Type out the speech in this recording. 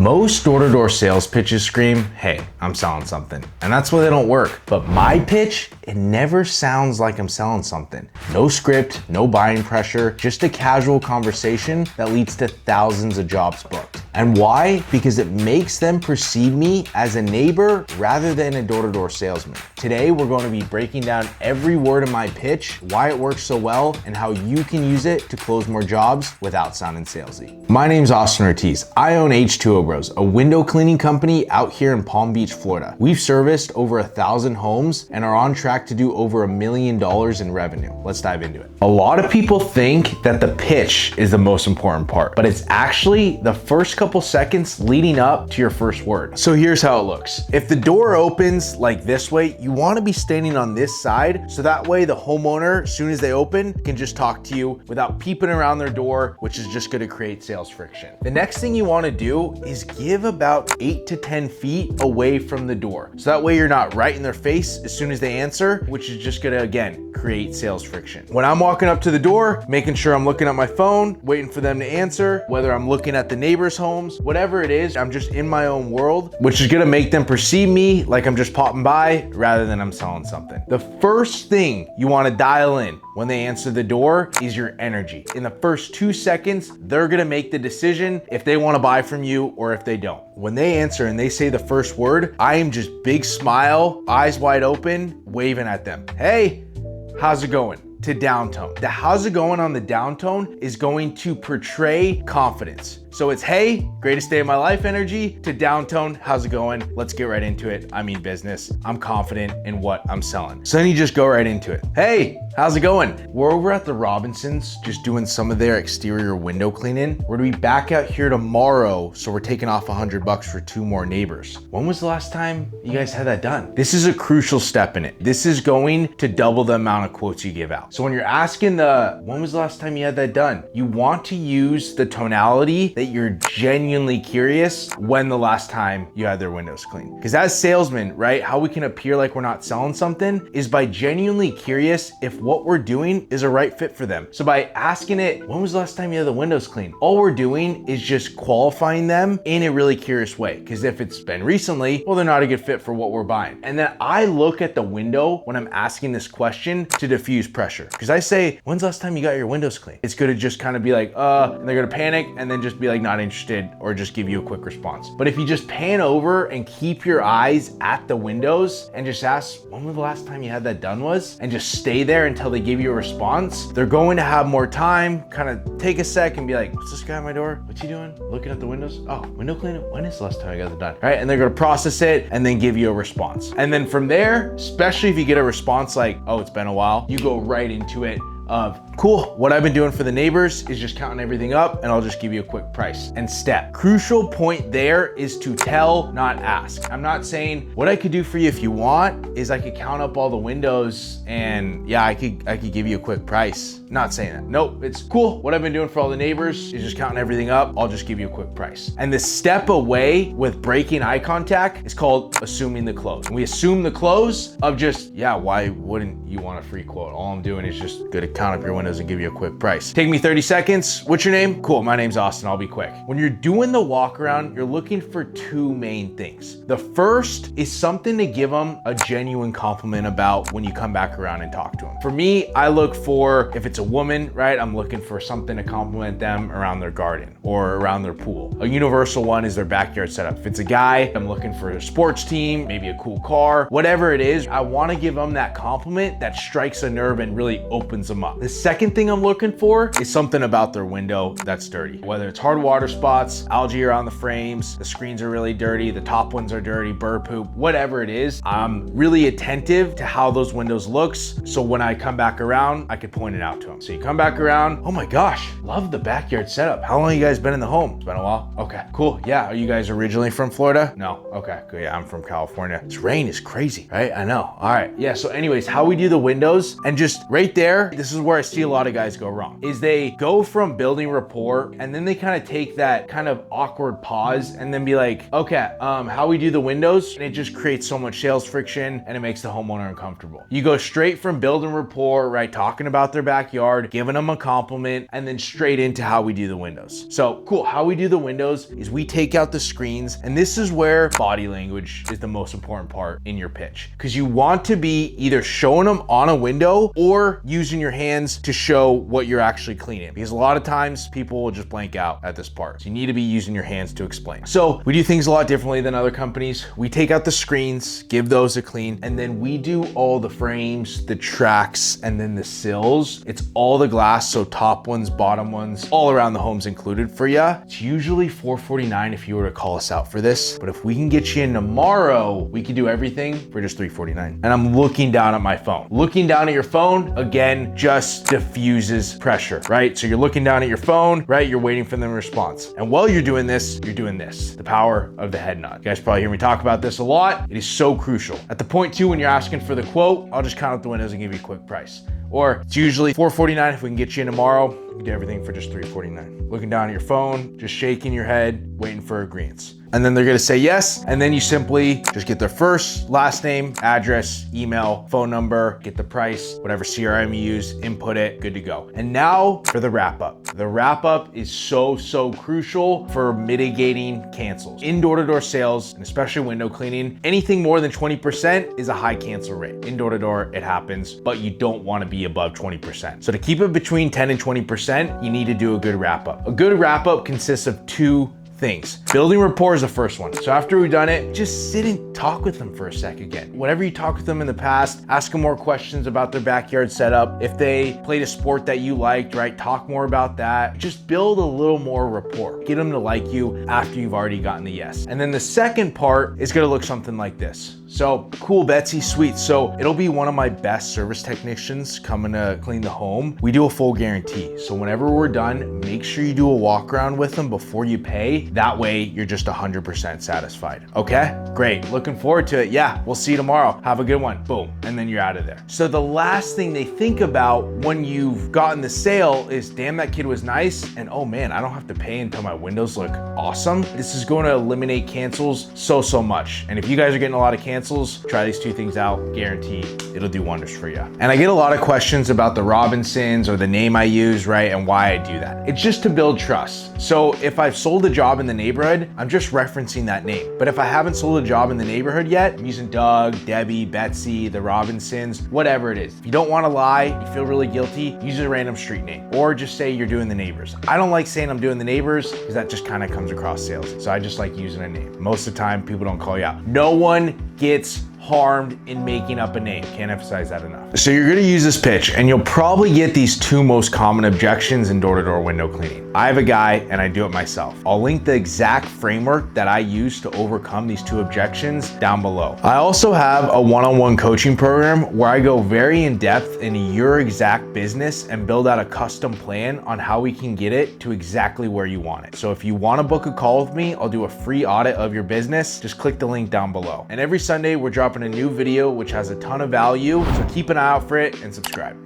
Most door-to-door sales pitches scream, hey, I'm selling something. And that's why they don't work. But my pitch, it never sounds like I'm selling something. No script, no buying pressure, just a casual conversation that leads to thousands of jobs booked. And why? Because it makes them perceive me as a neighbor rather than a door-to-door salesman. Today, we're going to be breaking down every word of my pitch, why it works so well, and how you can use it to close more jobs without sounding salesy. My name's Austin Ortiz. I own H2O Bros, a window cleaning company out here in Palm Beach, Florida. We've serviced over 1,000 homes and are on track to do over $1 million in revenue. Let's dive into it. A lot of people think that the pitch is the most important part, but it's actually the first couple seconds leading up to your first word. So here's how it looks. If the door opens like this way, you want to be standing on this side, so that way the homeowner, as soon as they open, can just talk to you without peeping around their door, which is just going to create sales friction. The next thing you want to do is give about 8 to 10 feet away from the door. So that way you're not right in their face as soon as they answer, which is just going to, again, create sales friction. When I'm walking up to the door, making sure I'm looking at my phone, waiting for them to answer, whether I'm looking at the neighbor's homes, whatever it is, I'm just in my own world, which is going to make them perceive me like I'm just popping by rather than I'm selling something. The first thing you want to dial in when they answer the door is your energy. In the first 2 seconds, they're gonna make the decision if they wanna buy from you or if they don't. When they answer and they say the first word, I am just big smile, eyes wide open, waving at them. Hey, how's it going? To downtone. The how's it going on the downtone is going to portray confidence. So it's, hey, greatest day of my life energy, to downtone, how's it going? Let's get right into it. I mean business. I'm confident in what I'm selling. So then you just go right into it. Hey, how's it going? We're over at the Robinsons just doing some of their exterior window cleaning. We're gonna be back out here tomorrow, so we're taking off $100 for 2 more neighbors. When was the last time you guys had that done? This is a crucial step in it. This is going to double the amount of quotes you give out. So when you're asking when was the last time you had that done? You want to use the tonality that you're genuinely curious when the last time you had their windows cleaned. Because as salesmen, right, how we can appear like we're not selling something is by genuinely curious if what we're doing is a right fit for them. So by asking it, when was the last time you had the windows cleaned? All we're doing is just qualifying them in a really curious way. Because if it's been recently, well, they're not a good fit for what we're buying. And then I look at the window when I'm asking this question to diffuse pressure. Because I say, when's the last time you got your windows cleaned? It's gonna just kind of be like, and they're gonna panic and then just be like, not interested, or just give you a quick response. But if you just pan over and keep your eyes at the windows and just ask, when was the last time you had that done was, and just stay there until they give you a response, they're going to have more time, kind of take a sec and be like, what's this guy at my door? What's he doing? Looking at the windows? Oh, window cleaning? When is the last time I got that done? Right? And they're gonna process it and then give you a response. And then from there, especially if you get a response like, oh, it's been a while, you go right into it of, cool, what I've been doing for the neighbors is just counting everything up and I'll just give you a quick price and step. Crucial point there is to tell, not ask. I'm not saying what I could do for you if you want is I could count up all the windows and yeah, I could give you a quick price. Not saying that. Nope, it's cool. What I've been doing for all the neighbors is just counting everything up. I'll just give you a quick price. And the step away with breaking eye contact is called assuming the close. And we assume the close of just, yeah, why wouldn't you want a free quote? All I'm doing is just gonna count up your windows and give you a quick price. Take me 30 seconds. What's your name? Cool, my name's Austin, I'll be quick. When you're doing the walk around, you're looking for 2 main things. The first is something to give them a genuine compliment about when you come back around and talk to them. For me, I look for, if it's a woman, right, I'm looking for something to compliment them around their garden or around their pool. A universal one is their backyard setup. If it's a guy, I'm looking for a sports team, maybe a cool car, whatever it is, I wanna give them that compliment that strikes a nerve and really opens them up. The second thing I'm looking for is something about their window that's dirty. Whether it's hard water spots, algae around the frames, the screens are really dirty, the top ones are dirty, bird poop, whatever it is, I'm really attentive to how those windows looks. So when I come back around, I could point it out to them. So you come back around, oh my gosh, love the backyard setup. How long have you guys been in the home? It's been a while. Okay, cool. Yeah, are you guys originally from Florida? No, okay, good. Yeah, I'm from California. This rain is crazy, right? I know. All right, yeah, so anyways, how we do the windows, and just right there, this this is where I see a lot of guys go wrong, is they go from building rapport and then they kind of take that kind of awkward pause and then be like, okay, how we do the windows? And it just creates so much sales friction and it makes the homeowner uncomfortable. You go straight from building rapport, right? Talking about their backyard, giving them a compliment, and then straight into how we do the windows. So cool, how we do the windows is we take out the screens, and this is where body language is the most important part in your pitch, because you want to be either showing them on a window or using your hands to show what you're actually cleaning, because a lot of times people will just blank out at this part. So you need to be using your hands to explain. So we do things a lot differently than other companies. We take out the screens, give those a clean, and then we do all the frames, the tracks, and then the sills. It's all the glass, so top ones, bottom ones, all around the home's included for you. It's usually $449 if you were to call us out for this, but if we can get you in tomorrow, we can do everything for just $349. And I'm looking down at my phone. Looking down at your phone, again, just diffuses pressure, right? So you're looking down at your phone, right? You're waiting for the response. And while you're doing this, the power of the head nod. You guys probably hear me talk about this a lot. It is so crucial. At the point too, when you're asking for the quote, I'll just count out the windows and give you a quick price. Or it's usually $449 if we can get you in tomorrow. We can do everything for just $349. Looking down at your phone, just shaking your head, waiting for agreements. And then they're gonna say yes, and then you simply just get their first, last name, address, email, phone number, get the price, whatever CRM you use, input it, good to go. And now for the wrap up. The wrap up is so crucial for mitigating cancels. In door-to-door sales, and especially window cleaning, anything more than 20% is a high cancel rate. In door-to-door, it happens, but you don't wanna be above 20%. So to keep it between 10 and 20%, you need to do a good wrap up. A good wrap up consists of two things. Building rapport is the first one. So after we've done it, just sit and talk with them for a sec again. Whenever you talk with them in the past, ask them more questions about their backyard setup. If they played a sport that you liked, right, talk more about that. Just build a little more rapport. Get them to like you after you've already gotten the yes. And then the second part is gonna look something like this. So cool, Betsy, sweet. So it'll be one of my best service technicians coming to clean the home. We do a full guarantee. So whenever we're done, make sure you do a walk around with them before you pay. That way you're just 100% satisfied. Okay, great. Looking forward to it. Yeah, we'll see you tomorrow. Have a good one. Boom. And then you're out of there. So the last thing they think about when you've gotten the sale is, damn, that kid was nice. And oh man, I don't have to pay until my windows look awesome. This is going to eliminate cancels so much. And if you guys are getting a lot of cancels, try these two things out, guaranteed it'll do wonders for you. And I get a lot of questions about the Robinsons or the name I use, right, and why I do that. It's just to build trust. So if I've sold a job in the neighborhood, I'm just referencing that name. But if I haven't sold a job in the neighborhood yet, I'm using Doug, Debbie, Betsy, the Robinsons, whatever it is. If you don't want to lie, you feel really guilty, use a random street name, or just say you're doing the neighbors. I don't like saying I'm doing the neighbors because that just kind of comes across salesy. So I just like using a name. Most of the time, people don't call you out. No one gets harmed in making up a name. Can't emphasize that enough. So you're gonna use this pitch and you'll probably get these two most common objections in door-to-door window cleaning. I have a guy and I do it myself. I'll link the exact framework that I use to overcome these two objections down below. I also have a one-on-one coaching program where I go very in depth into your exact business and build out a custom plan on how we can get it to exactly where you want it. So if you wanna book a call with me, I'll do a free audit of your business. Just click the link down below. And every Sunday we're dropping a new video which has a ton of value, so keep an eye out for it and subscribe.